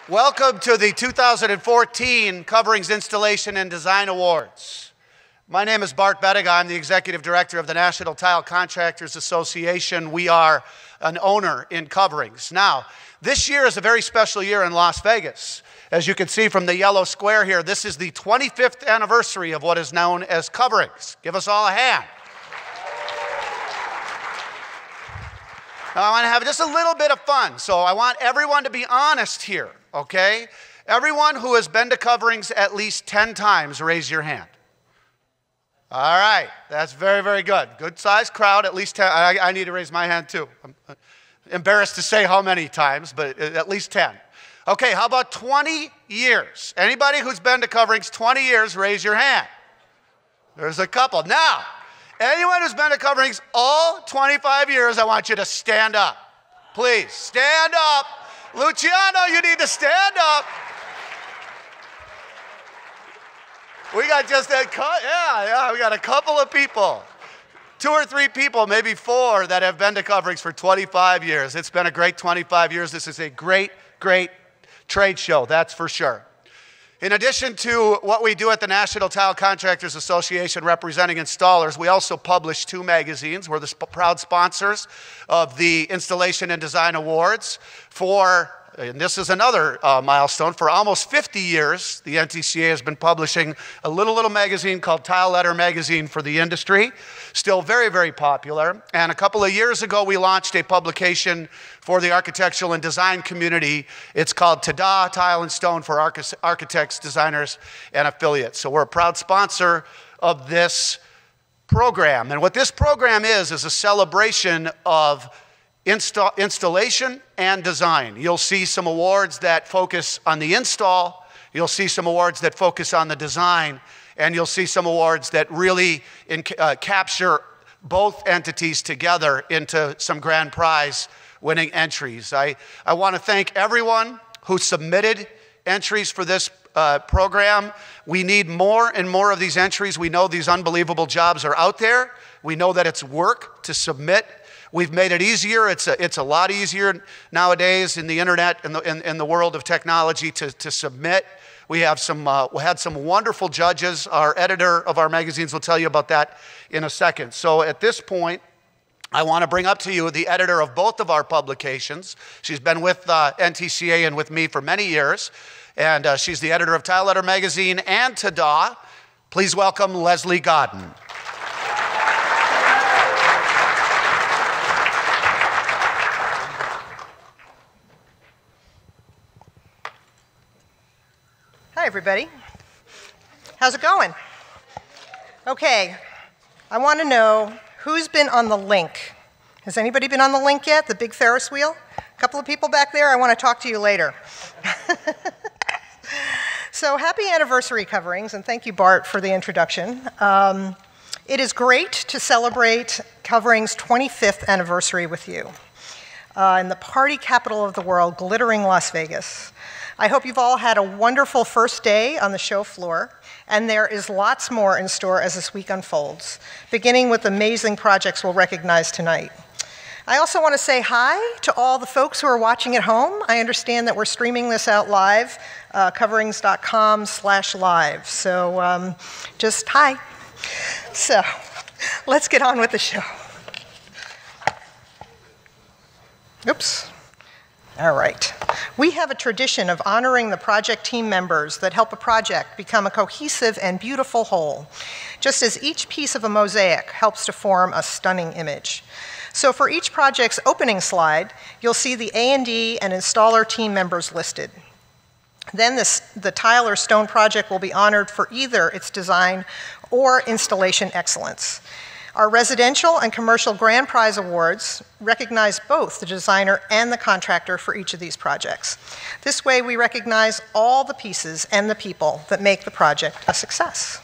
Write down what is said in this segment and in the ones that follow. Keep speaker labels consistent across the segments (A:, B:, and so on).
A: Welcome to the 2014 Coverings Installation and Design Awards. My name is Bart Bettiga. I'm the Executive Director of the National Tile Contractors Association. We are an owner in coverings. Now, this year is a very special year in Las Vegas. As you can see from the yellow square here, this is the 25th anniversary of what is known as coverings. Give us all a hand. Now, I want to have just a little bit of fun, so I want everyone to be honest here, okay? Everyone who has been to coverings at least 10 times, raise your hand. All right, that's very, very good. Good-sized crowd, at least 10. I need to raise my hand, too. I'm embarrassed to say how many times, but at least 10. Okay, how about 20 years? Anybody who's been to coverings 20 years, raise your hand. There's a couple. Now, anyone who's been to coverings all 25 years, I want you to stand up. Please, stand up. Luciano, you need to stand up. We got just a we got a couple of people. 2 or 3 people, maybe 4, that have been to coverings for 25 years. It's been a great 25 years. This is a great, great trade show, that's for sure. In addition to what we do at the National Tile Contractors Association representing installers, we also publish 2 magazines. We're the proud sponsors of the Installation and Design Awards and this is another milestone. For almost 50 years, the NTCA has been publishing a little magazine called Tile Letter Magazine for the industry. Still very, very popular. And a couple of years ago, we launched a publication for the architectural and design community. It's called Tada, Tile and Stone for Architects, Designers, and Affiliates. So we're a proud sponsor of this program. And what this program is a celebration of installation and design. You'll see some awards that focus on the install, you'll see some awards that focus on the design, and you'll see some awards that really capture both entities together into some grand prize winning entries. I want to thank everyone who submitted entries for this program. We need more and more of these entries. We know these unbelievable jobs are out there. We know that it's work to submit. We've made it easier. It's a lot easier nowadays in the internet and in the world of technology to submit. We had some wonderful judges. Our editor of our magazines will tell you about that in a second. So at this point, I want to bring up to you the editor of both of our publications. She's been with NTCA and with me for many years, and she's the editor of Tile Letter Magazine and Tada. Please welcome Leslie Godden.
B: Hi, everybody. How's it going? Okay, I want to know who's been on the link. Has anybody been on the link yet, the big Ferris wheel? A couple of people back there, I want to talk to you later. So happy anniversary coverings, and thank you, Bart, for the introduction. It is great to celebrate coverings' 25th anniversary with you in the party capital of the world, glittering Las Vegas. I hope you've all had a wonderful first day on the show floor, and there is lots more in store as this week unfolds, beginning with amazing projects we'll recognize tonight. I also want to say hi to all the folks who are watching at home. I understand that we're streaming this out live, coverings.com/live. So just hi. So let's get on with the show. Oops. All right. We have a tradition of honoring the project team members that help a project become a cohesive and beautiful whole, just as each piece of a mosaic helps to form a stunning image. So for each project's opening slide, you'll see the A&D and installer team members listed. Then the tile or stone project will be honored for either its design or installation excellence. Our residential and commercial grand prize awards recognize both the designer and the contractor for each of these projects. This way we recognize all the pieces and the people that make the project a success.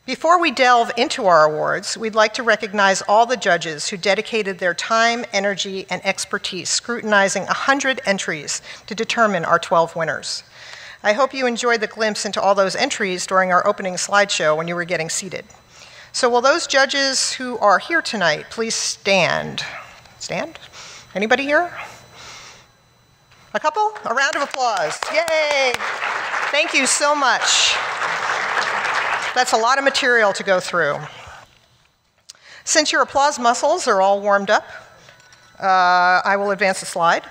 B: Before we delve into our awards, we'd like to recognize all the judges who dedicated their time, energy, and expertise scrutinizing 100 entries to determine our 12 winners. I hope you enjoyed the glimpse into all those entries during our opening slideshow when you were getting seated. So will those judges who are here tonight please stand? Stand? Anybody here? A couple? A round of applause. Yay! Thank you so much. That's a lot of material to go through. Since your applause muscles are all warmed up, I will advance the slide.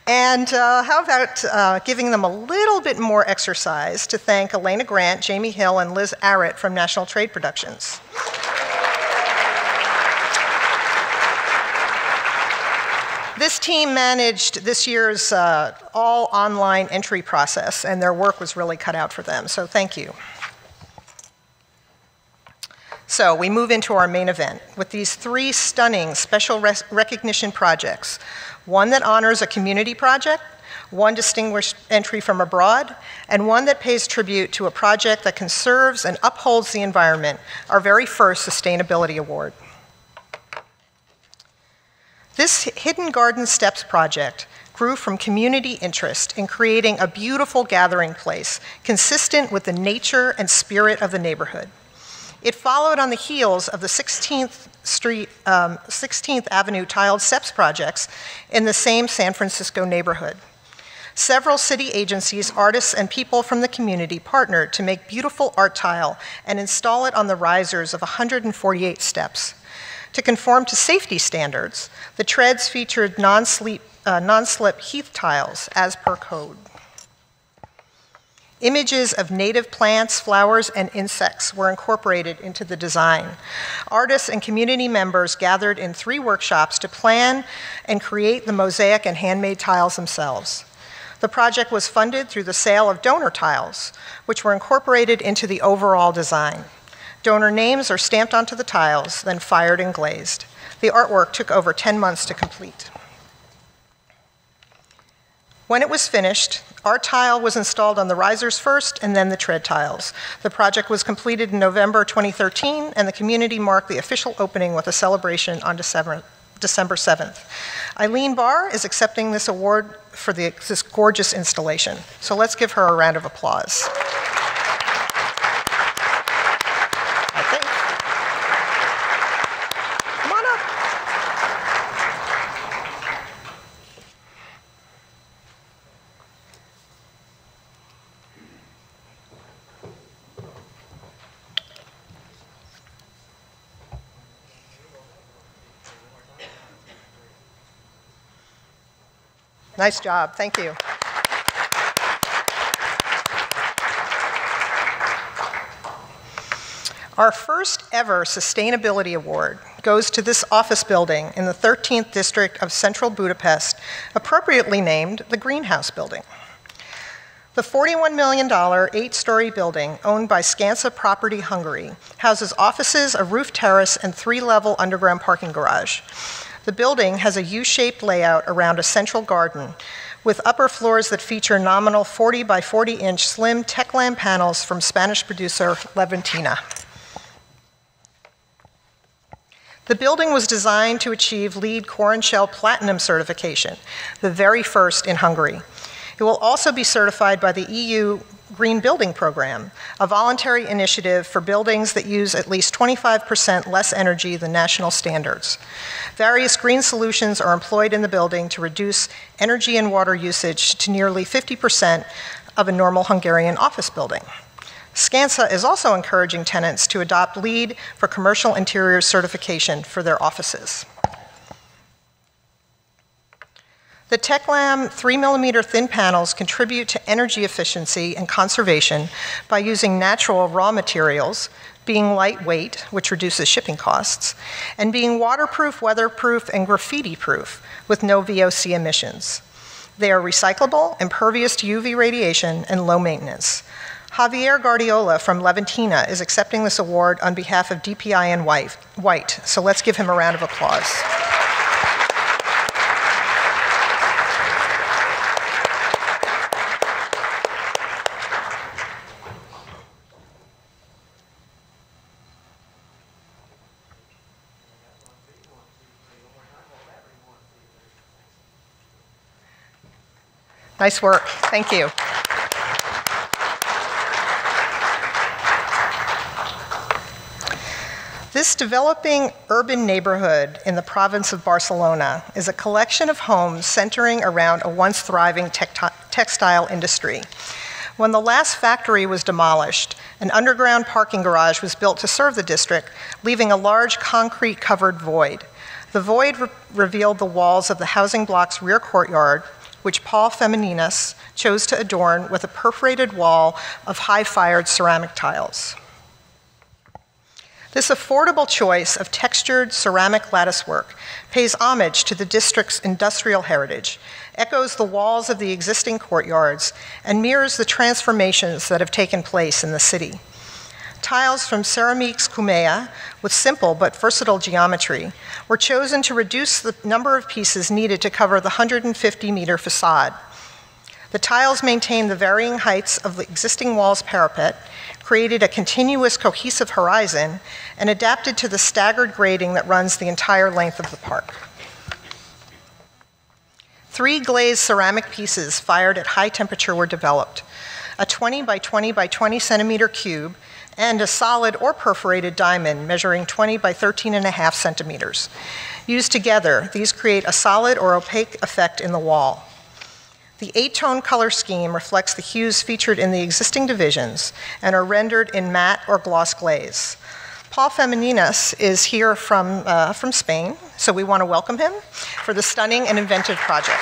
B: And how about giving them a little bit more exercise to thank Elena Grant, Jamie Hill, and Liz Arrett from National Trade Productions. This team managed this year's all online entry process, and their work was really cut out for them, so thank you. So we move into our main event with these 3 stunning special recognition projects. One that honors a community project, one distinguished entry from abroad, and one that pays tribute to a project that conserves and upholds the environment, our very first Sustainability Award. This Hidden Garden Steps project grew from community interest in creating a beautiful gathering place consistent with the nature and spirit of the neighborhood. It followed on the heels of the 16th Avenue tiled steps projects in the same San Francisco neighborhood. Several city agencies, artists, and people from the community partnered to make beautiful art tile and install it on the risers of 148 steps. To conform to safety standards, the treads featured non-slip heath tiles as per code. Images of native plants, flowers, and insects were incorporated into the design. Artists and community members gathered in 3 workshops to plan and create the mosaic and handmade tiles themselves. The project was funded through the sale of donor tiles, which were incorporated into the overall design. Donor names are stamped onto the tiles, then fired and glazed. The artwork took over 10 months to complete. When it was finished, our tile was installed on the risers first and then the tread tiles. The project was completed in November 2013, and the community marked the official opening with a celebration on December 7th. Eileen Barr is accepting this award for this gorgeous installation. So let's give her a round of applause. Nice job, thank you. Our first ever Sustainability Award goes to this office building in the 13th district of central Budapest, appropriately named the Greenhouse Building. The $41 million 8-story building owned by Skansa Property Hungary houses offices, a roof terrace, and 3-level underground parking garage. The building has a U-shaped layout around a central garden with upper floors that feature nominal 40 by 40-inch slim Teclam panels from Spanish producer Levantina. The building was designed to achieve LEED Core and Shell Platinum certification, the very first in Hungary. It will also be certified by the EU Green Building Program, a voluntary initiative for buildings that use at least 25% less energy than national standards. Various green solutions are employed in the building to reduce energy and water usage to nearly 50% of a normal Hungarian office building. Skansa is also encouraging tenants to adopt LEED for commercial interior certification for their offices. The Teclam 3mm thin panels contribute to energy efficiency and conservation by using natural raw materials, being lightweight, which reduces shipping costs, and being waterproof, weatherproof, and graffiti-proof with no VOC emissions. They are recyclable, impervious to UV radiation, and low maintenance. Javier Guardiola from Levantina is accepting this award on behalf of DPI and White, so let's give him a round of applause. Nice work, thank you. This developing urban neighborhood in the province of Barcelona is a collection of homes centering around a once thriving textile industry. When the last factory was demolished, an underground parking garage was built to serve the district, leaving a large concrete-covered void. The void revealed the walls of the housing block's rear courtyard, which Paul Femininas chose to adorn with a perforated wall of high-fired ceramic tiles. This affordable choice of textured ceramic latticework pays homage to the district's industrial heritage, echoes the walls of the existing courtyards, and mirrors the transformations that have taken place in the city. Tiles from Ceramiques Cumea, with simple but versatile geometry, were chosen to reduce the number of pieces needed to cover the 150-meter facade. The tiles maintained the varying heights of the existing wall's parapet, created a continuous cohesive horizon, and adapted to the staggered grading that runs the entire length of the park. 3 glazed ceramic pieces fired at high temperature were developed: a 20 by 20 by 20 centimeter cube and a solid or perforated diamond measuring 20 by 13.5 centimeters. Used together, these create a solid or opaque effect in the wall. The 8-tone color scheme reflects the hues featured in the existing divisions and are rendered in matte or gloss glaze. Paul Femininas is here from Spain, so we want to welcome him for the stunning and inventive project.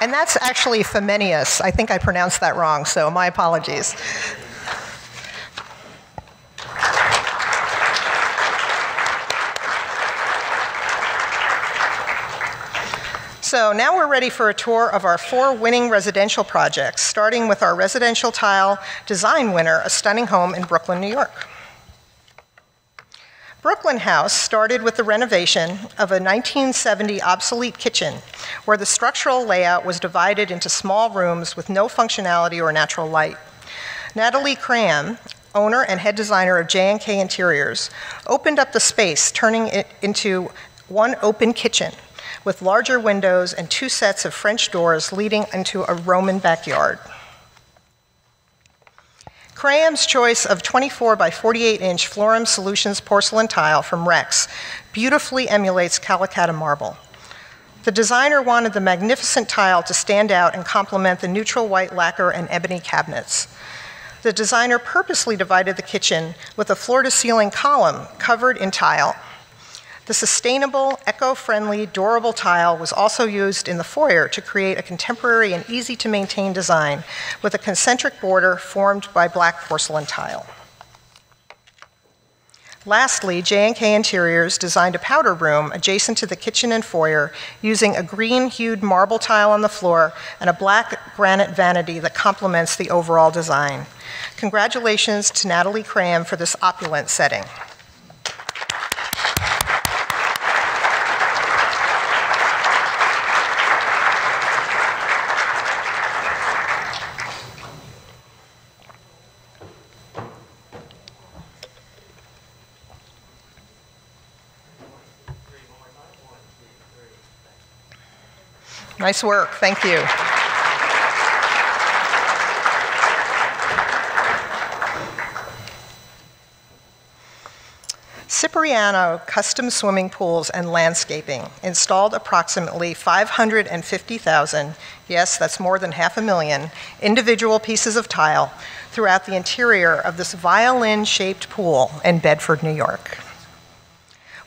B: And that's actually Femenius. I think I pronounced that wrong, so my apologies. So now we're ready for a tour of our 4 winning residential projects, starting with our residential tile design winner, a stunning home in Brooklyn, New York. Brooklyn House started with the renovation of a 1970 obsolete kitchen, where the structural layout was divided into small rooms with no functionality or natural light. Natalie Cram, owner and head designer of J&K Interiors, opened up the space, turning it into one open kitchen with larger windows and 2 sets of French doors leading into a Roman backyard. Cram's choice of 24 by 48-inch Florum Solutions porcelain tile from Rex beautifully emulates Calicut marble. The designer wanted the magnificent tile to stand out and complement the neutral white lacquer and ebony cabinets. The designer purposely divided the kitchen with a floor-to-ceiling column covered in tile. The sustainable, eco-friendly, durable tile was also used in the foyer to create a contemporary and easy-to-maintain design with a concentric border formed by black porcelain tile. Lastly, J&K Interiors designed a powder room adjacent to the kitchen and foyer using a green-hued marble tile on the floor and a black granite vanity that complements the overall design. Congratulations to Natalie Cram for this opulent setting. Nice work, thank you. Cipriano Custom Swimming Pools and Landscaping installed approximately 550,000, yes, that's more than 500,000, individual pieces of tile throughout the interior of this violin-shaped pool in Bedford, New York.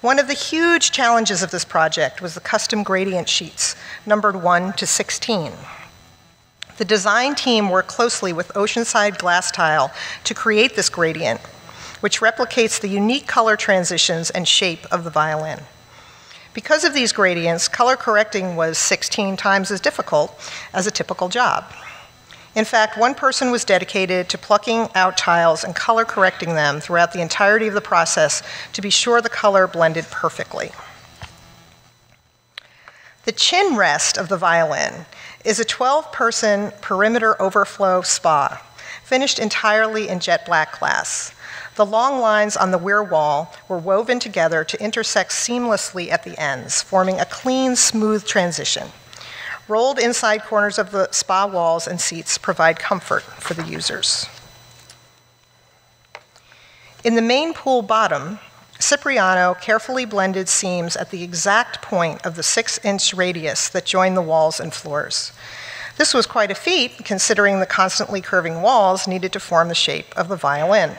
B: One of the huge challenges of this project was the custom gradient sheets, numbered 1 to 16. The design team worked closely with Oceanside Glass Tile to create this gradient, which replicates the unique color transitions and shape of the violin. Because of these gradients, color correcting was 16 times as difficult as a typical job. In fact, one person was dedicated to plucking out tiles and color correcting them throughout the entirety of the process to be sure the color blended perfectly. The chin rest of the violin is a 12-person perimeter overflow spa, finished entirely in jet black glass. The long lines on the rear wall were woven together to intersect seamlessly at the ends, forming a clean, smooth transition. Rolled inside corners of the spa walls and seats provide comfort for the users. In the main pool bottom, Cipriano carefully blended seams at the exact point of the 6-inch radius that join the walls and floors. This was quite a feat, considering the constantly curving walls needed to form the shape of the violin.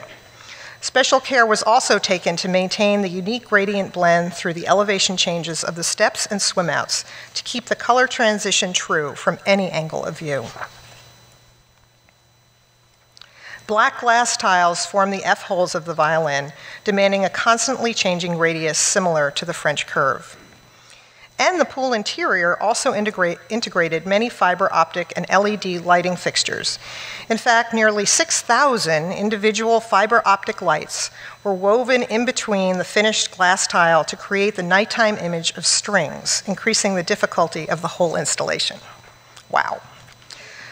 B: Special care was also taken to maintain the unique gradient blend through the elevation changes of the steps and swimouts to keep the color transition true from any angle of view. Black glass tiles form the F-holes of the violin, demanding a constantly changing radius similar to the French curve. And the pool interior also integrated many fiber optic and LED lighting fixtures. In fact, nearly 6,000 individual fiber optic lights were woven in between the finished glass tile to create the nighttime image of strings, increasing the difficulty of the whole installation. Wow.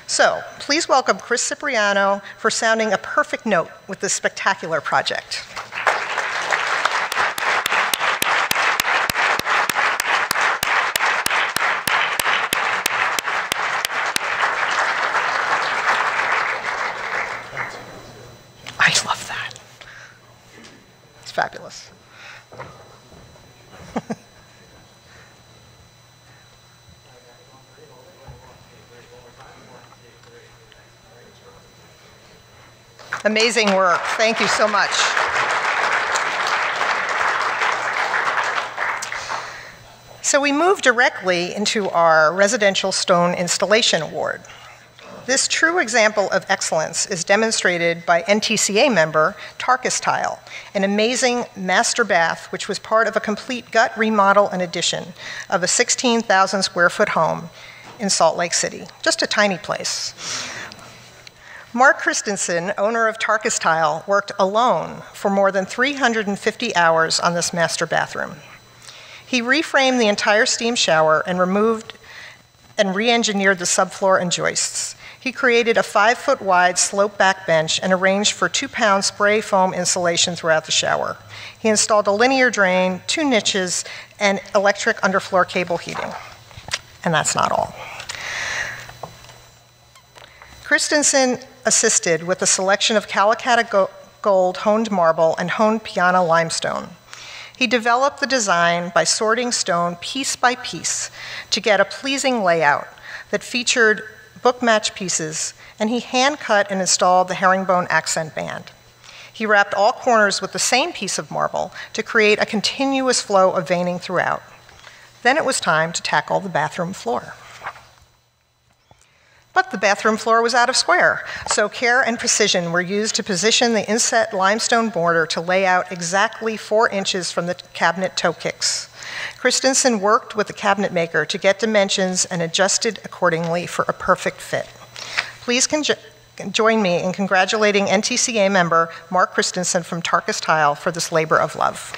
B: So, please welcome Chris Cipriano for sounding a perfect note with this spectacular project. I love that. It's fabulous. Amazing work. Thank you so much. So we move directly into our Residential Stone Installation Award. This true example of excellence is demonstrated by NTCA member Tarkus Tile, an amazing master bath which was part of a complete gut remodel and addition of a 16,000 square foot home in Salt Lake City. Just a tiny place. Mark Christensen, owner of Tarkus Tile, worked alone for more than 350 hours on this master bathroom. He reframed the entire steam shower and removed and re-engineered the subfloor and joists. He created a 5-foot wide slope back bench and arranged for 2-pound spray foam insulation throughout the shower. He installed a linear drain, 2 niches, and electric underfloor cable heating. And that's not all. Christensen assisted with the selection of Calicut gold honed marble and honed Piana limestone. He developed the design by sorting stone piece by piece to get a pleasing layout that featured book-match pieces, and he hand-cut and installed the herringbone accent band. He wrapped all corners with the same piece of marble to create a continuous flow of veining throughout. Then it was time to tackle the bathroom floor. But the bathroom floor was out of square, so care and precision were used to position the inset limestone border to lay out exactly 4 inches from the cabinet toe kicks. Christensen worked with the cabinet maker to get dimensions and adjusted accordingly for a perfect fit. Please join me in congratulating NTCA member Mark Christensen from Tarkus Tile for this labor of love.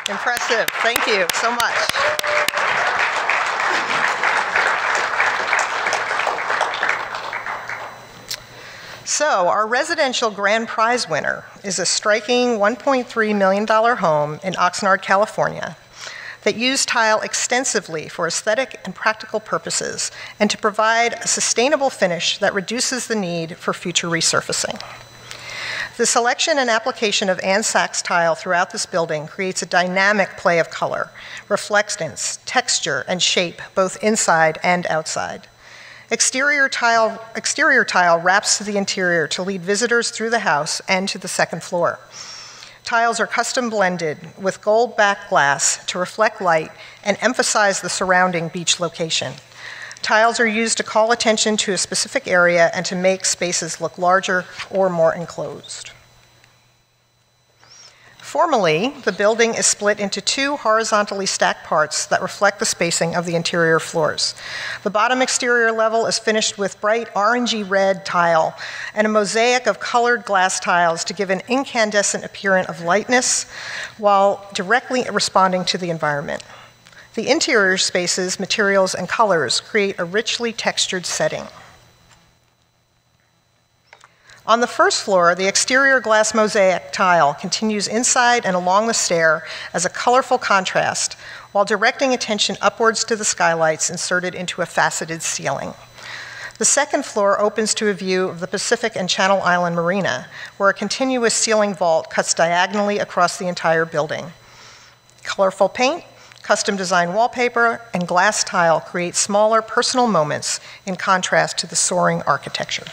B: Impressive. Thank you so much. So, our residential grand prize winner is a striking $1.3 million home in Oxnard, California, that used tile extensively for aesthetic and practical purposes and to provide a sustainable finish that reduces the need for future resurfacing. The selection and application of Ann Sachs tile throughout this building creates a dynamic play of color, reflectance, texture, and shape, both inside and outside. Exterior tile wraps to the interior to lead visitors through the house and to the second floor. Tiles are custom blended with gold back glass to reflect light and emphasize the surrounding beach location. Tiles are used to call attention to a specific area and to make spaces look larger or more enclosed. Formally, the building is split into 2 horizontally stacked parts that reflect the spacing of the interior floors. The bottom exterior level is finished with bright orangey red tile and a mosaic of colored glass tiles to give an incandescent appearance of lightness while directly responding to the environment. The interior spaces, materials, and colors create a richly textured setting. On the first floor, the exterior glass mosaic tile continues inside and along the stair as a colorful contrast, while directing attention upwards to the skylights inserted into a faceted ceiling. The second floor opens to a view of the Pacific and Channel Island Marina, where a continuous ceiling vault cuts diagonally across the entire building. Colorful paint, custom design wallpaper, and glass tile create smaller personal moments in contrast to the soaring architecture.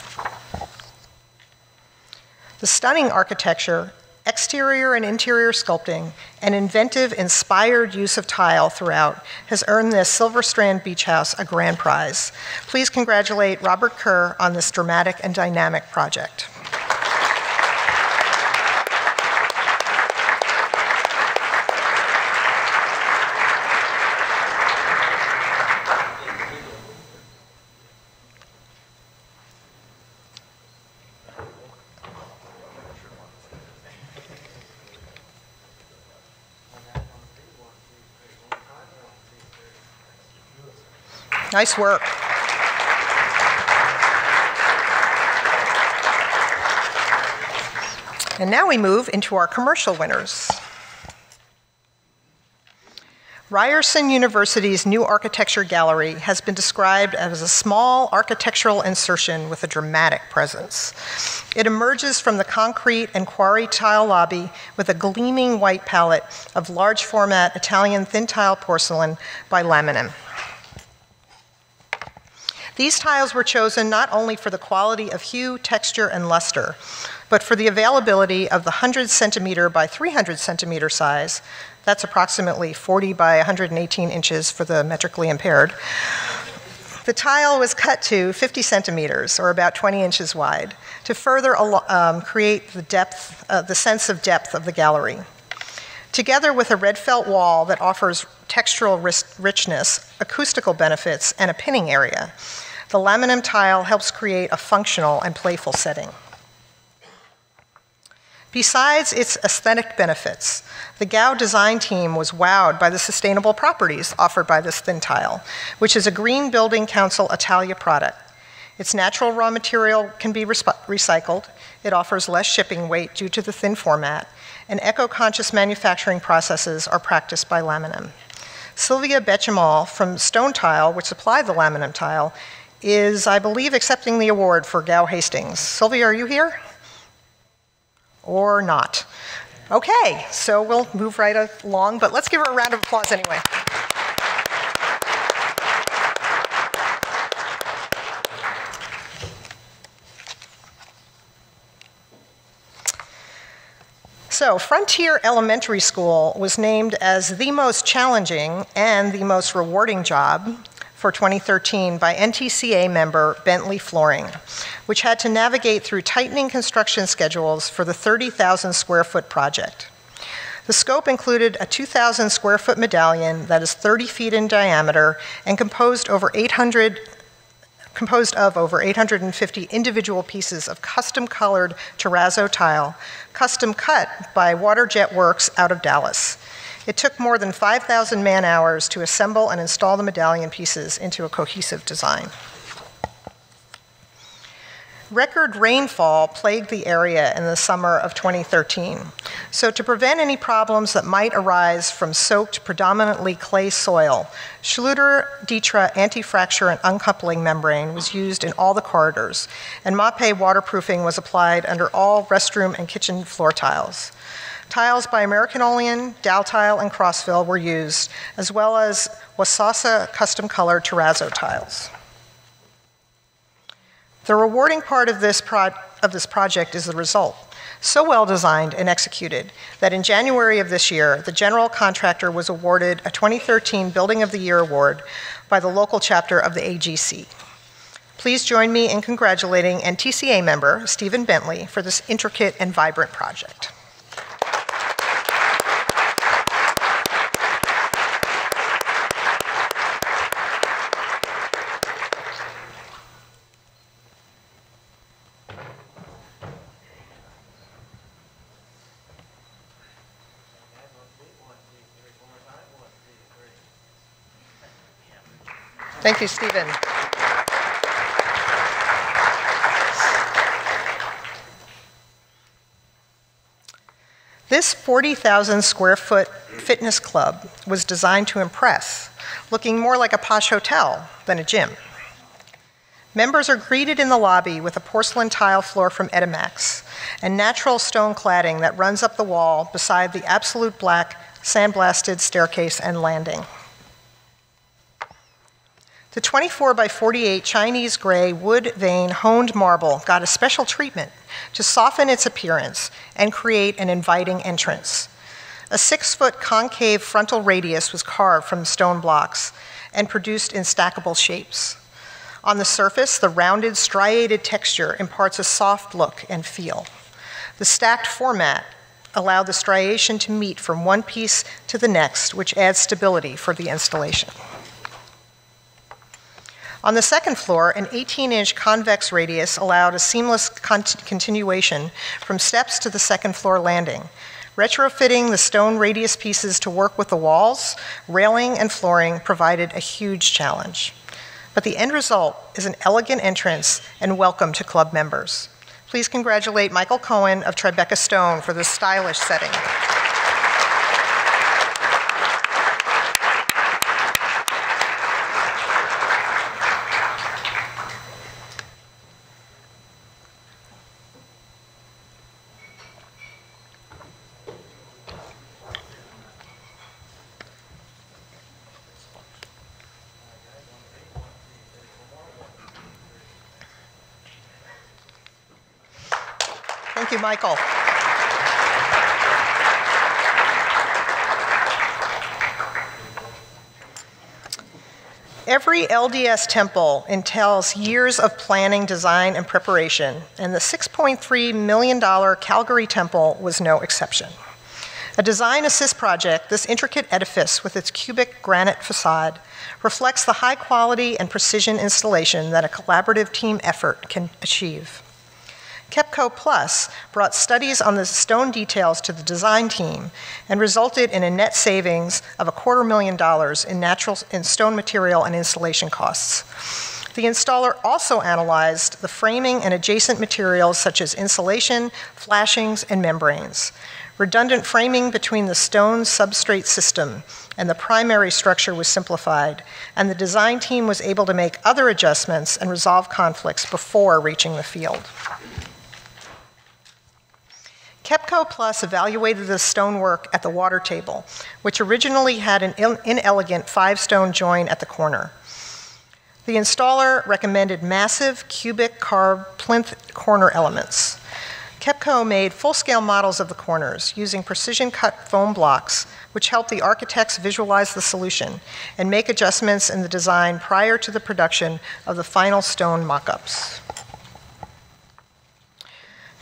B: The stunning architecture, exterior and interior sculpting, and inventive, inspired use of tile throughout has earned this Silver Strand Beach House a grand prize. Please congratulate Robert Kerr on this dramatic and dynamic project. Nice work. And now we move into our commercial winners. Ryerson University's new architecture gallery has been described as a small architectural insertion with a dramatic presence. It emerges from the concrete and quarry tile lobby with a gleaming white palette of large format Italian thin tile porcelain by Laminum. These tiles were chosen not only for the quality of hue, texture, and luster, but for the availability of the 100 centimeter by 300 centimeter size. That's approximately 40 by 118 inches for the metrically impaired. The tile was cut to 50 centimeters, or about 20 inches wide, to further create the depth, the sense of depth of the gallery. Together with a red felt wall that offers textural richness, acoustical benefits, and a pinning area, the laminum tile helps create a functional and playful setting. Besides its aesthetic benefits, the Gao design team was wowed by the sustainable properties offered by this thin tile, which is a Green Building Council Italia product. Its natural raw material can be recycled, it offers less shipping weight due to the thin format, and eco-conscious manufacturing processes are practiced by Laminum. Sylvia Bechamal from Stone Tile, which supplied the Laminum tile, is, I believe, accepting the award for Gao Hastings. Sylvia, are you here? Or not? Okay, so we'll move right along, but let's give her a round of applause anyway. So, Frontier Elementary School was named as the most challenging and the most rewarding job for 2013 by NTCA member Bentley Flooring, which had to navigate through tightening construction schedules for the 30,000 square foot project. The scope included a 2,000 square foot medallion that is 30 feet in diameter and composed of over 850 individual pieces of custom colored terrazzo tile, custom cut by Waterjet Works out of Dallas. It took more than 5,000 man-hours to assemble and install the medallion pieces into a cohesive design. Record rainfall plagued the area in the summer of 2013. So to prevent any problems that might arise from soaked, predominantly clay soil, Schluter-Ditra anti-fracture and uncoupling membrane was used in all the corridors, and Mapei waterproofing was applied under all restroom and kitchen floor tiles. Tiles by American Olean, Dow Tile, and Crossville were used, as well as Wasasa custom-colored terrazzo tiles. The rewarding part of this project is the result. So well designed and executed that in January of this year, the general contractor was awarded a 2013 Building of the Year award by the local chapter of the AGC. Please join me in congratulating NTCA member Stephen Bentley for this intricate and vibrant project. Thank you, Stephen. This 40,000 square foot fitness club was designed to impress, looking more like a posh hotel than a gym. Members are greeted in the lobby with a porcelain tile floor from Edimax and natural stone cladding that runs up the wall beside the absolute black sandblasted staircase and landing. The 24 by 48 Chinese gray wood vein honed marble got a special treatment to soften its appearance and create an inviting entrance. A 6-foot concave frontal radius was carved from stone blocks and produced in stackable shapes. On the surface, the rounded, striated texture imparts a soft look and feel. The stacked format allowed the striation to meet from one piece to the next, which adds stability for the installation. On the second floor, an 18-inch convex radius allowed a seamless continuation from steps to the second floor landing. Retrofitting the stone radius pieces to work with the walls, railing, and flooring provided a huge challenge. But the end result is an elegant entrance and welcome to club members. Please congratulate Michael Cohen of Tribeca Stone for this stylish setting. Thank you, Michael. Every LDS temple entails years of planning, design, and preparation, and the $6.3 million Calgary temple was no exception. A design assist project, this intricate edifice with its cubic granite facade reflects the high quality and precision installation that a collaborative team effort can achieve. KEPCO Plus brought studies on the stone details to the design team and resulted in a net savings of $250,000 in stone material and installation costs. The installer also analyzed the framing and adjacent materials such as insulation, flashings, and membranes. Redundant framing between the stone substrate system and the primary structure was simplified, and the design team was able to make other adjustments and resolve conflicts before reaching the field. KEPCO Plus evaluated the stonework at the water table, which originally had an inelegant 5-stone join at the corner. The installer recommended massive cubic carved plinth corner elements. KEPCO made full-scale models of the corners using precision-cut foam blocks, which helped the architects visualize the solution and make adjustments in the design prior to the production of the final stone mock-ups.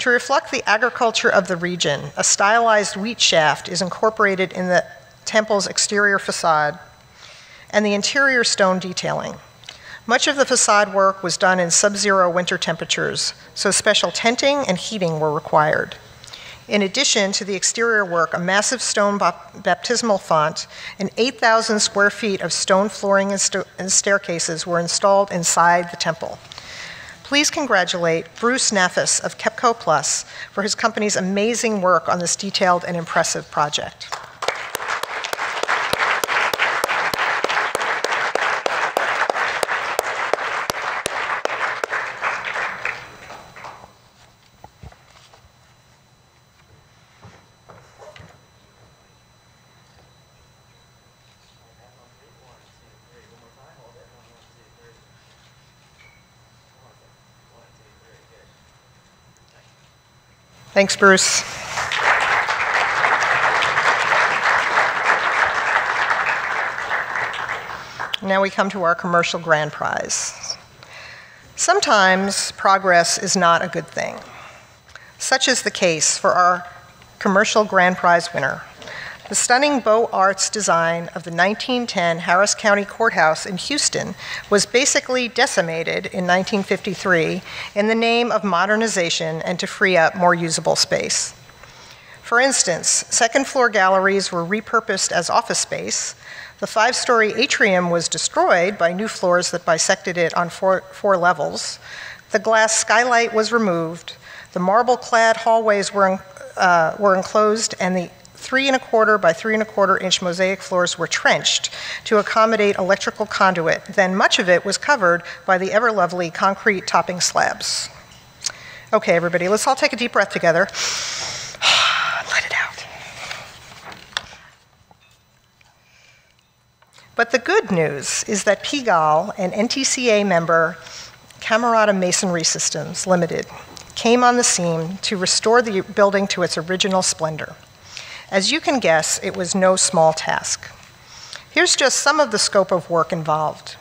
B: To reflect the agriculture of the region, a stylized wheat shaft is incorporated in the temple's exterior facade and the interior stone detailing. Much of the facade work was done in sub-zero winter temperatures, so special tenting and heating were required. In addition to the exterior work, a massive stone baptismal font and 8,000 square feet of stone flooring and staircases were installed inside the temple. Please congratulate Bruce Nafis of KEPCO Plus for his company's amazing work on this detailed and impressive project. Thanks, Bruce. Now we come to our commercial grand prize. Sometimes progress is not a good thing. Such is the case for our commercial grand prize winner. The stunning Beaux Arts design of the 1910 Harris County Courthouse in Houston was basically decimated in 1953 in the name of modernization and to free up more usable space. For instance, second-floor galleries were repurposed as office space. The 5-story atrium was destroyed by new floors that bisected it on four levels. The glass skylight was removed. The marble-clad hallways were enclosed, and the 3¼ by 3¼ inch mosaic floors were trenched to accommodate electrical conduit. Then much of it was covered by the ever-lovely concrete topping slabs. Okay, everybody, let's all take a deep breath together. Let it out. But the good news is that Pigalle and NTCA member Camerata Masonry Systems Limited came on the scene to restore the building to its original splendor. As you can guess, it was no small task. Here's just some of the scope of work involved.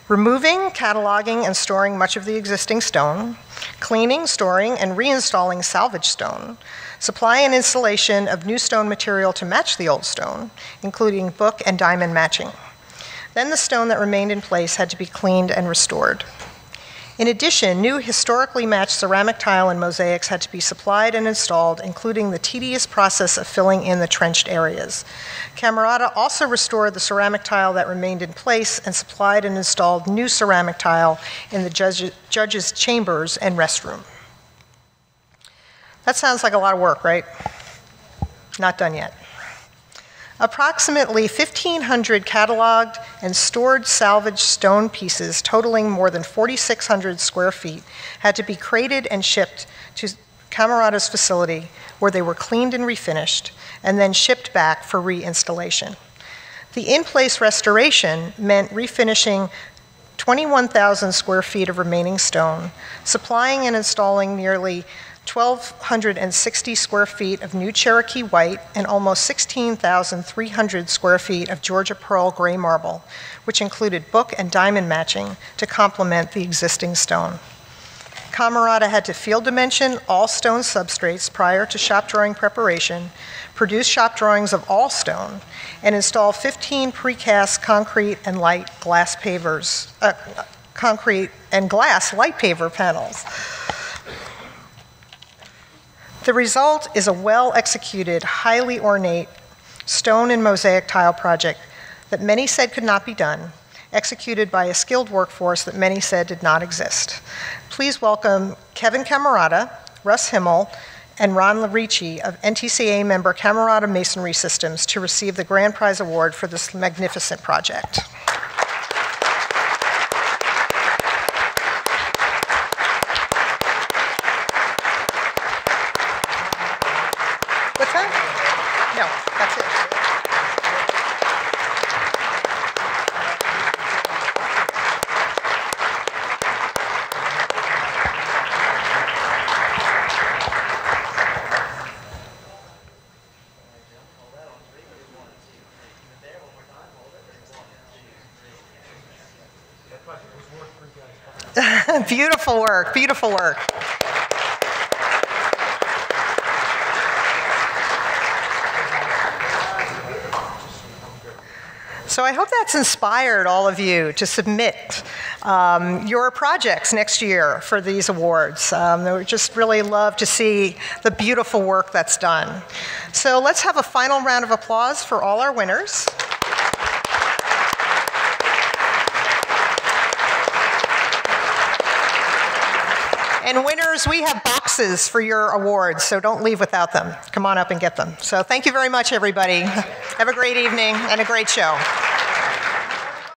B: Removing, cataloging, and storing much of the existing stone, cleaning, storing, and reinstalling salvage stone, supply and installation of new stone material to match the old stone, including book and diamond matching. Then the stone that remained in place had to be cleaned and restored. In addition, new historically matched ceramic tile and mosaics had to be supplied and installed, including the tedious process of filling in the trenched areas. Camerata also restored the ceramic tile that remained in place and supplied and installed new ceramic tile in the judges' chambers and restroom. That sounds like a lot of work, right? Not done yet. Approximately 1,500 cataloged and stored salvaged stone pieces totaling more than 4,600 square feet had to be crated and shipped to Camerata's facility, where they were cleaned and refinished and then shipped back for reinstallation. The in-place restoration meant refinishing 21,000 square feet of remaining stone, supplying and installing nearly 1,260 square feet of new Cherokee white and almost 16,300 square feet of Georgia pearl gray marble, which included book and diamond matching to complement the existing stone. Camerata had to field dimension all stone substrates prior to shop drawing preparation, produce shop drawings of all stone, and install 15 precast concrete and glass light paver panels. The result is a well-executed, highly ornate stone and mosaic tile project that many said could not be done, executed by a skilled workforce that many said did not exist. Please welcome Kevin Camerata, Russ Himmel, and Ron Larici of NTCA member Camerata Masonry Systems to receive the Grand Prize Award for this magnificent project. What's that? No, that's it. Beautiful work, beautiful work. So I hope that's inspired all of you to submit your projects next year for these awards. We just really love to see the beautiful work that's done. So let's have a final round of applause for all our winners. And winners, we have boxes for your awards, so don't leave without them. Come on up and get them. So thank you very much, everybody. Have a great evening and a great show.